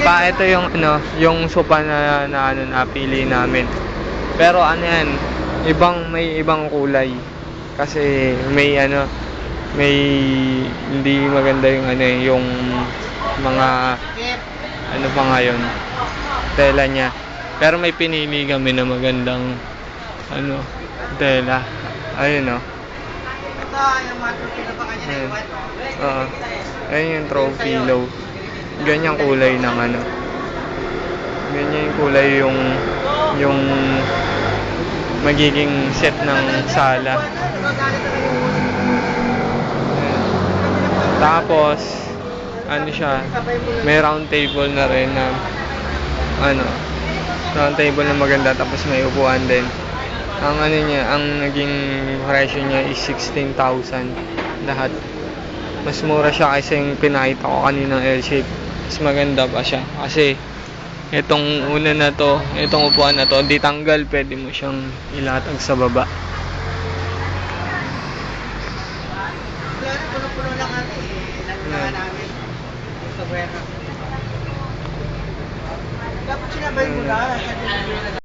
Pa, ito yung ano, yung sopa na ano napili namin. Pero ano yan, may ibang kulay. Kasi may ano, may hindi maganda yung ano yung mga ano pa ngayon, tela niya. Pero may pinili kami na magandang ano, tela. Ayun oh. Ayun. Oo. Ayun yung throw pillow. Ganyang kulay ng ano. Ganyan yung kulay yung magiging set ng sala. Ayan. Tapos ano siya, may round table na rin na ano, round table na maganda, tapos may upuan din. Ang ano niya, ang naging presyo niya is 16,000 lahat. Mas mura siya kaysa yung pinakita ko kanina L-shape. Mas maganda pa siya kasi itong una na to, itong upuan na to, di tanggal, pwede mo siyang ilatag sa baba. Puno-puno lang natin namin sa buwan. Dapat sinabay mo na.